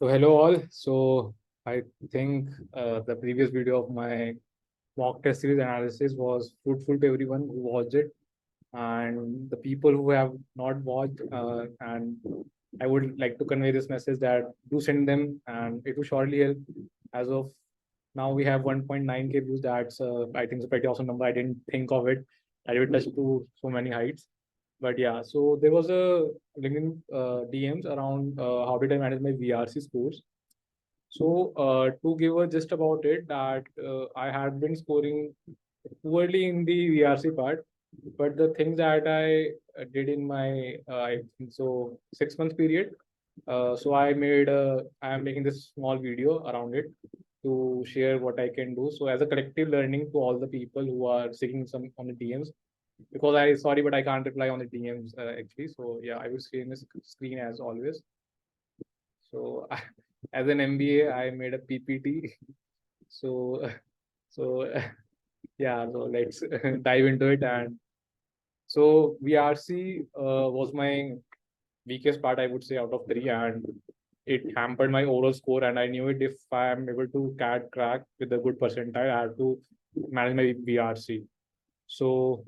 So hello all. So I think the previous video of my mock test series analysis was fruitful to everyone who watched it, and the people who have not watched. And I would like to convey this message that do send them, and it will surely help. As of now, we have 1.9K views. That's I think it's a pretty awesome number. I didn't think of it. I would touch to so many heights. But yeah, so there was a LinkedIn DMs around how did I manage my VRC scores. So, to give a gist about it, that I had been scoring poorly in the VRC part, but the things that I did in my, I think so, 6 months period. So I am making this small video around it to share what I can do. So as a collective learning to all the people who are seeking some on the DMs, because I sorry, but I can't reply on the DMs actually. So yeah, I will share this screen as always. So as an MBA, I made a PPT. So so yeah, so let's dive into it. And so VRC was my weakest part, I would say, out of three, and it hampered my overall score. And I knew it if I am able to crack with a good percentile, I have to manage my VRC. So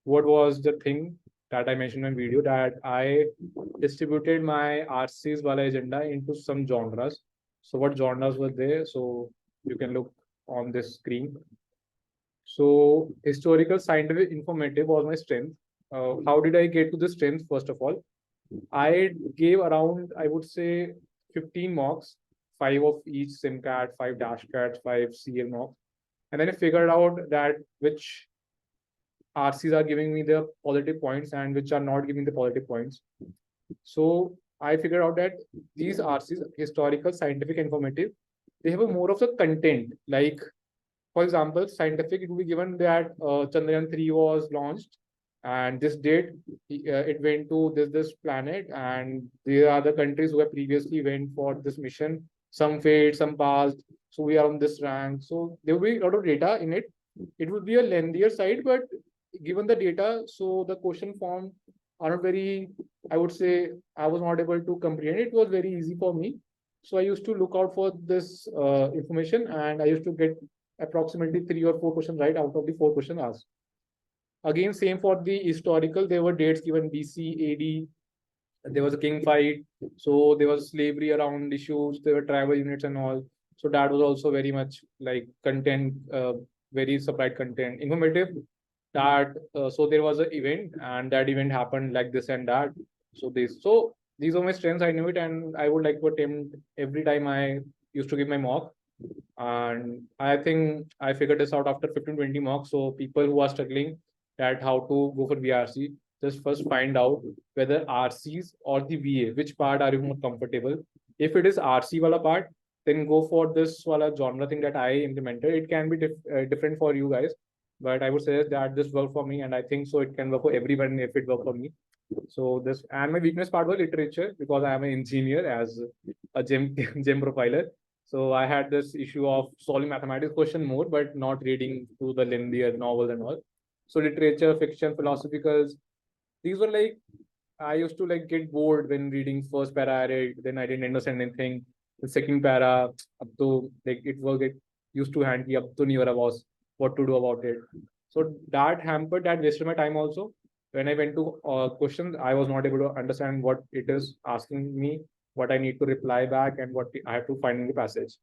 what was the thing that I mentioned in my video, that I distributed my RC's Wala agenda into some genres. So what genres were there? So you can look on this screen. So historical, scientific, informative was my strength. How did I get to the strength? First of all, I gave around, I would say, 15 mocks, five of each SimCAT, five DashCAT, five CL mocks. And then I figured out that which RCs are giving me the positive points and which are not giving the positive points. So I figured out that these RCs, historical, scientific, informative, they have a more of the content. Like, for example, scientific, it will be given that Chandrayaan 3 was launched and this date it went to this planet, and there are the countries who have previously went for this mission. Some failed, some passed. So we are on this rank. So there will be a lot of data in it. It would be a lengthier side, but given the data, so the question form are not very, I would say, I was not able to comprehend. It was very easy for me. So I used to look out for this information, and I used to get approximately 3 or 4 questions right out of the 4 questions asked. Again, same for the historical. There were dates given BC, AD. There was a king fight. So there was slavery around issues. There were tribal units and all. So that was also very much like content, very supplied content. Informative, that so there was an event and that event happened like this and that. So these are my strengths. I knew it, and I would like to attempt every time I used to give my mock. And I think I figured this out after 15-20 mocks. So people who are struggling at how to go for VRC, just first find out whether RCs or the VA, which part are you more comfortable. If it is RC wala part, then go for this wala genre thing that I implemented. It can be different for you guys, but I would say that this worked for me, and I think so it can work for everyone if it worked for me. So this, and my weakness part was literature, because I am an engineer as a gem gem profiler. So I had this issue of solving mathematics question more, but not reading to the lengthier novels and all. So literature, fiction, philosophicals, these were like, I used to like get bored when reading first para I read, then I didn't understand anything. The second para, up to like it was it used to handy up to near was what to do about it. So that hampered, that wasted my time also. When I went to questions, I was not able to understand what it is asking me, what I need to reply back, and what I have to find in the passage.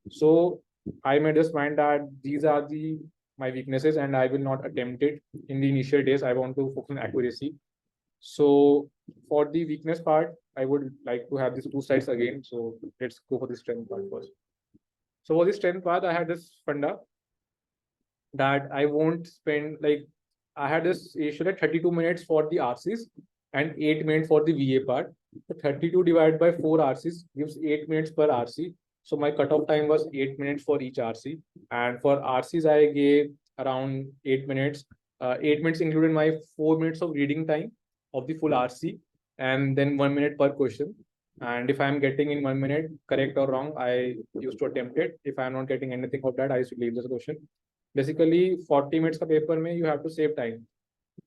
So I made this mind that these are the my weaknesses, and I will not attempt it in the initial days. I want to focus on accuracy. So for the weakness part, I would like to have these two sides again. So let's go for the strength part first. So for the strength part, I had this funda that I won't spend like, I had this issue at 32 minutes for the RCs and 8 minutes for the VA part. So 32 divided by 4 RCs gives 8 minutes per RC. So my cutoff time was 8 minutes for each RC. And for RCs, I gave around 8 minutes. 8 minutes included my 4 minutes of reading time of the full RC, and then 1 minute per question. And if I'm getting in 1 minute, correct or wrong, I used to attempt it. If I'm not getting anything of that, I used to leave this question. Basically, 40 minutes ka paper mein, you have to save time.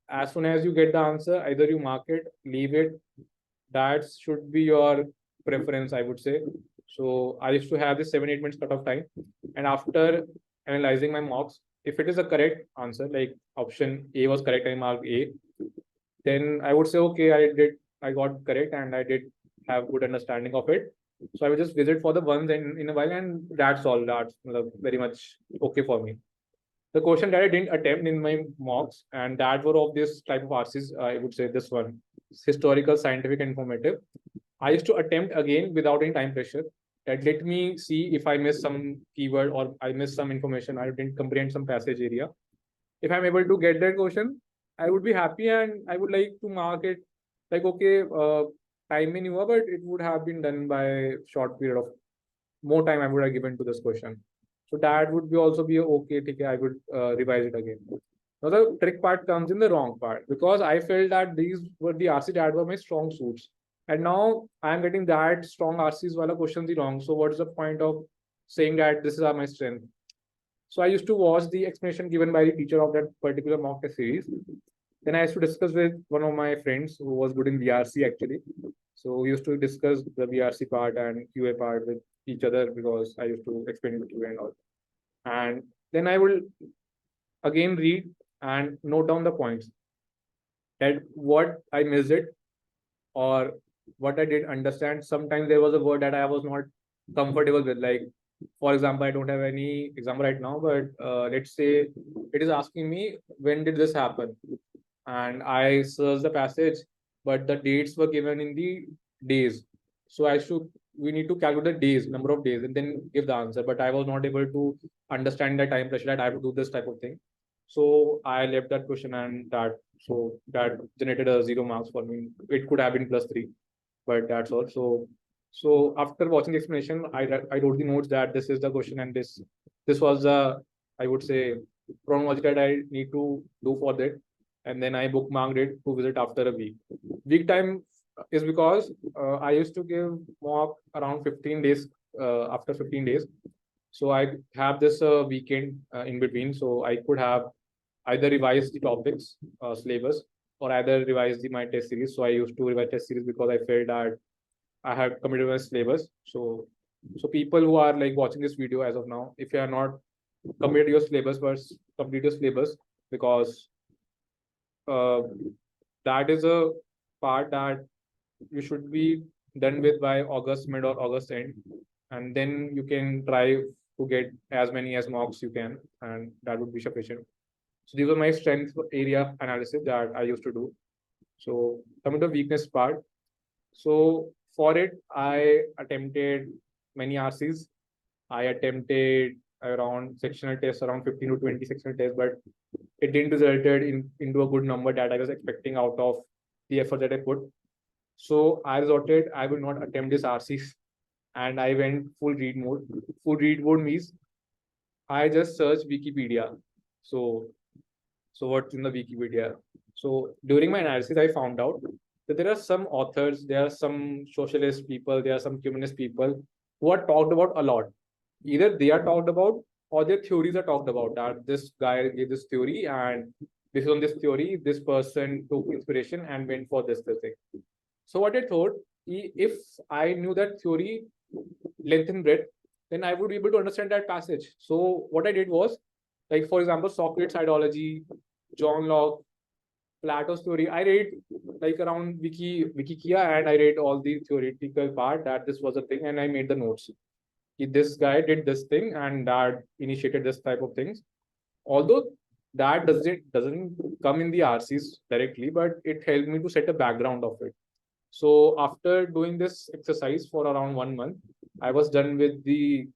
As soon as you get the answer, either you mark it, leave it. That should be your preference, I would say. So I used to have this 7-8 minutes cut off time, and after analyzing my mocks, if it is a correct answer, like option A was correct, I marked A, then I would say, okay, I got correct and I did have good understanding of it. So I would just visit for the ones in a while, and that's all. That's very much okay for me. The question that I didn't attempt in my mocks, and that were of this type of RCs, I would say this one, historical, scientific, informative. I used to attempt again without any time pressure. That let me see if I miss some keyword or I miss some information, I didn't comprehend some passage area. If I'm able to get that question, I would be happy and I would like to mark it like, okay, time in you, but it would have been done by short period of more time I would have given to this question. So that would be also be okay. Okay, I would revise it again. Now the trick part comes in the wrong part, because I felt that these were the RC that were my strong suits. And now I'm getting that strong RCs while questions the wrong. So what is the point of saying that this is my strength? So I used to watch the explanation given by the teacher of that particular mock test series. Then I used to discuss with one of my friends who was good in VRC actually. So we used to discuss the VRC part and QA part with each other, because I used to explain the QA and all. And then I will again read and note down the points, that what I missed it or what I did understand. Sometimes there was a word that I was not comfortable with. Like, for example, I don't have any example right now, but let's say it is asking me when did this happen, and I searched the passage, but the dates were given in the days. So we need to calculate the days, number of days, and then give the answer. But I was not able to understand the time pressure that I have to do this type of thing. So I left that question, and that generated a 0 marks for me. It could have been +3, but that's all. So after watching the explanation, I wrote the notes that this is the question, and this was the, I would say, chronology that I need to do for that, and then I bookmarked it to visit after a week. Week time is because I used to give mock around 15 days. After 15 days, so I have this weekend in between, so I could have either revise the topics, syllabus, or either revise my test series. So I used to revise test series because I felt that I have committed my syllabus. So people who are like watching this video as of now, if you are not committed your syllabus, first complete your syllabus, because uh, that is a part that you should be done with by August mid or August end, and then you can try to get as many as mocks you can, and that would be sufficient. So these were my strength area analysis that I used to do. So coming to the weakness part. So for it, I attempted many RCs. I attempted around sectional tests, around 15 to 20 sectional tests, but it didn't resulted into a good number that I was expecting out of the effort that I put. So I resorted, I will not attempt this RCs, and I went full read mode. Full read mode means I just searched Wikipedia. So what's in the Wikipedia? So during my analysis, I found out that there are some authors, there are some socialist people, there are some communist people who are talked about a lot. Either they are talked about or their theories are talked about. That this guy gave this theory, and this is on this theory, this person took inspiration and went for this thing. So what I thought, if I knew that theory length and breadth, then I would be able to understand that passage. So what I did was, like for example, Socrates' ideology, John Locke, Plato's theory. I read like around Wikikia, and I read all the theoretical part that this was a thing, and I made the notes. This guy did this thing, and that initiated this type of things. Although that doesn't come in the RCs directly, but it helped me to set a background of it. So after doing this exercise for around 1 month, I was done with the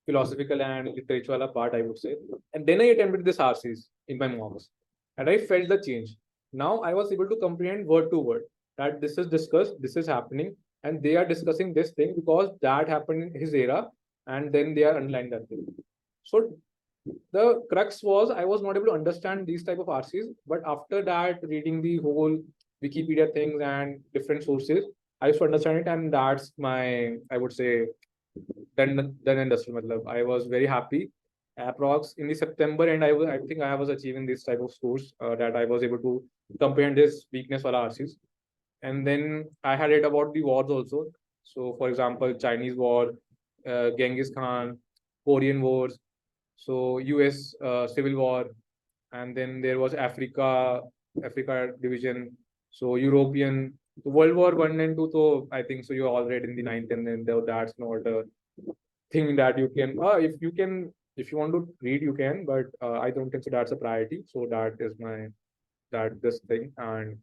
philosophical and literature part, I would say. And then I attempted this RCs in my mocks, and I felt the change. Now I was able to comprehend word to word that this is discussed, this is happening, and they are discussing this thing because that happened in his era, and then they are underlining that thing. So the crux was I was not able to understand these type of RCs, but after that, reading the whole Wikipedia things and different sources, I used to understand it, and that's my, I would say, done industrial matlab. I was very happy. Approx in the September, and I think I was achieving this type of scores that I was able to comprehend this weakness for RCs. And then I had read about the wars also. So, for example, Chinese War, Genghis Khan, Korean Wars, so US Civil War, and then there was Africa division, so European. So World War One and Two. So I think so. You all read in the ninth, and then that's not a thing that you can. If you want to read, you can, but I don't think so. That's a priority. So that is this thing. And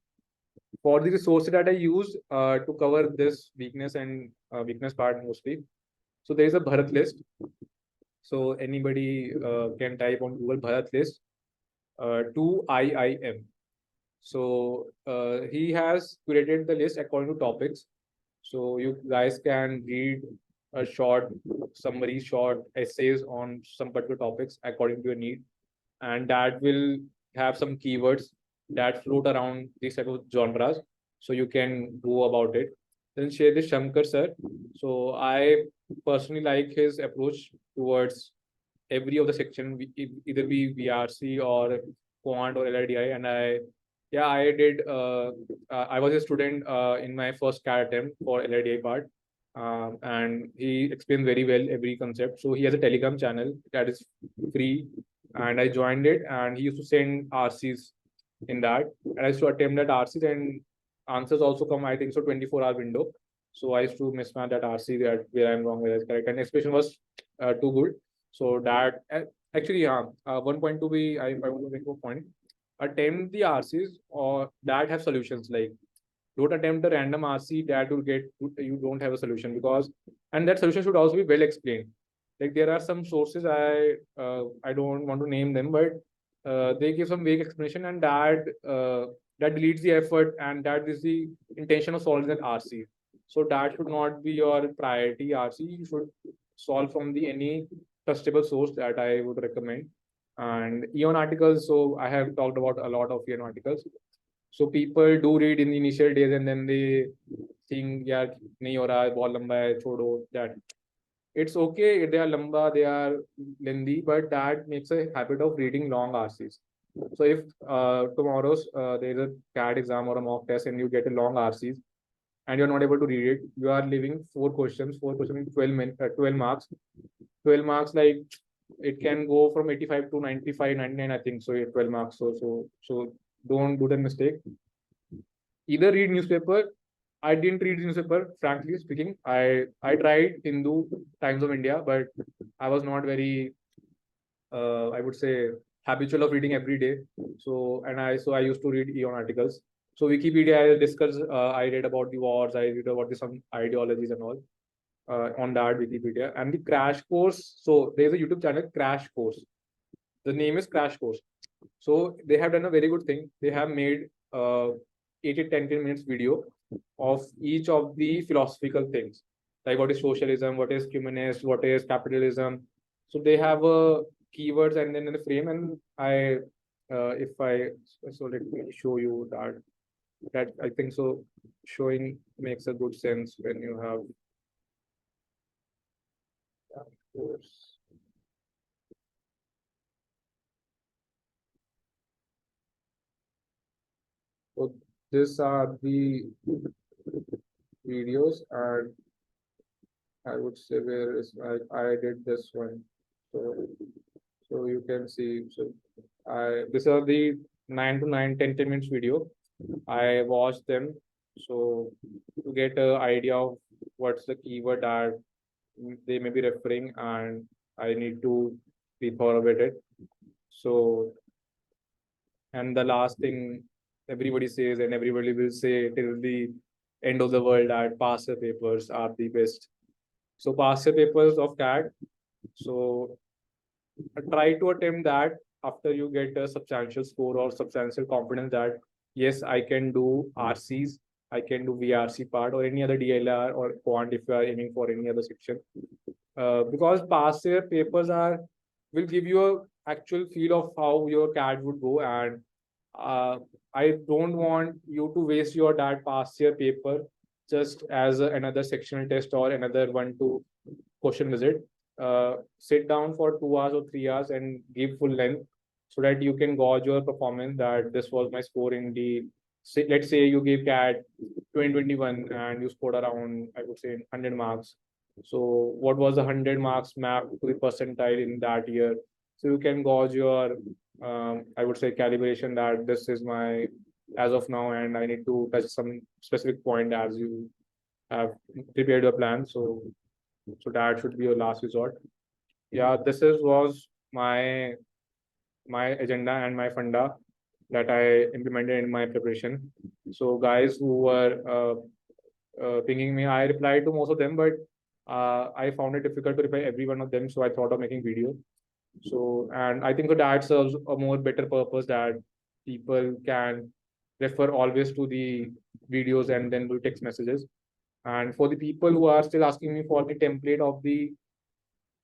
for the resources that I used to cover this weakness and weakness part mostly. So there is a Bharat list. So anybody can type on Google Bharat list to IIM. So he has curated the list according to topics. So you guys can read a short summary, short essays on some particular topics according to your need, and that will have some keywords that float around these type of genres. So you can go about it. Then share this Shankar sir. So I personally like his approach towards every of the section, either be VRC or quant or LIDI. And I did. I was a student in my first CAT attempt for LIDI part, and he explained very well every concept. So he has a Telegram channel that is free, and I joined it. And he used to send RCs in that, and I used to attempt that RCs, and answers also come. I think so 24-hour window. So I used to mismatch that RC that where I'm wrong, where it's correct, and expression was too good. So that actually, 1.2 b I want to make a point. Attempt the RCs or that have solutions. Like don't attempt a random RC that will get you don't have a solution, because and that solution should also be well explained. Like there are some sources I don't want to name them, but they give some vague explanation, and that deletes the effort, and that is the intention of solving that RC. So that should not be your priority RC. You should solve from the any trustable source that I would recommend. And Eon articles. So I have talked about a lot of Eon articles. So people do read in the initial days, and then they think, yeah, nahi ho raha hai, bahut lamba hai, chodo that. It's okay if they are lamba, they are lengthy, but that makes a habit of reading long RCs. So if tomorrow's there is a CAT exam or a mock test and you get a long RCs and you're not able to read it, you are leaving four questions in 12 minutes, 12 marks. 12 marks, like it can go from 85 to 95, 99, I think. So 12 marks. So don't do the mistake. Either read newspaper. I didn't read newspaper, frankly speaking. I tried Hindu, Times of India, but I was not very I would say habitual of reading every day. So I used to read Eon articles. So Wikipedia, I read about the wars, I read about some ideologies and all on that Wikipedia. And the crash course. So there's a YouTube channel, Crash Course. The name is Crash Course. So they have done a very good thing. They have made 8 to 10 minutes video of each of the philosophical things, like what is socialism, what is humanist, what is capitalism. So they have keywords and then in the frame. And if I, so let me show you that I think so. Showing makes a good sense when you have. Of course. So these are the videos, and I would say where is I did this one. So you can see. So these are the 9 to 9, 10 minutes video. I watched them. So to get an idea of what's the keyword that they may be referring, and I need to be thorough with it. So, and the last thing everybody says, and everybody will say till the end of the world, that past year papers are the best. So past year papers of CAT. So try to attempt that after you get a substantial score or substantial confidence that yes, I can do RCs, I can do VRC part or any other DLR or quant if you are aiming for any other section. Because past year papers will give you a actual feel of how your CAT would go. And I don't want you to waste your that past year paper just as another sectional test or another 1 2 question visit. Sit down for 2 hours or 3 hours and give full length so that you can gauge your performance, that this was my score in the let's say you gave CAT 2021 and you scored around, I would say, 100 marks. So what was the 100 marks mapped to the percentile in that year? So you can gauge your, I would say, calibration that this is my as of now, and I need to touch some specific point as you have prepared your plan. So that should be your last resort. Yeah, this is was my agenda and my funda that I implemented in my preparation. So guys who were pinging me, I replied to most of them, but I found it difficult to reply every one of them. So I thought of making video. So, and I think that serves a more better purpose that people can refer always to the videos and then do text messages. And for the people who are still asking me for the template of the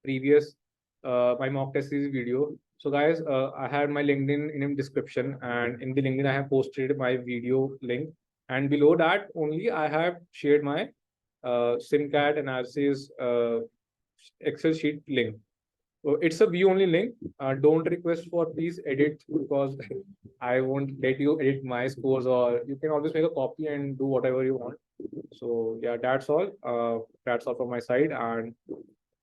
previous my mock test series video. So guys, I had my LinkedIn in description, and in the LinkedIn I have posted my video link, and below that only I have shared my SimCAT analysis Excel sheet link. So it's a view only link. Don't request for please edit because I won't let you edit my scores, or you can always make a copy and do whatever you want. So yeah, that's all. That's all from my side. And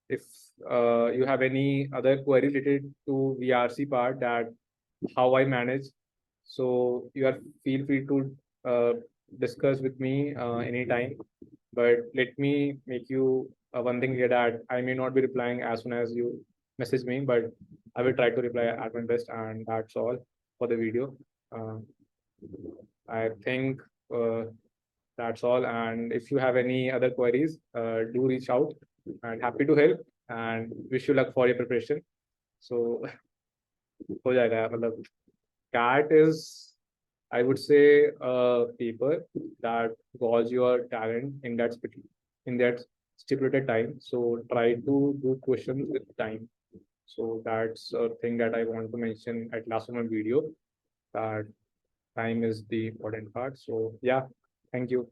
if you have any other query related to VRC part, that how I manage, so you are feel free to discuss with me anytime. But let me make you one thing here, that I may not be replying as soon as you message me, but I will try to reply at my best. And that's all for the video. Uh, I think that's all. And if you have any other queries, do reach out, and happy to help, and wish you luck for your preparation. So हो जाएगा मतलब CAT is, I would say, a paper that gauge your talent in in that stipulated time. So try to do questions with time. So that's a thing that I want to mention at last of my video, that time is the important part. So yeah, thank you.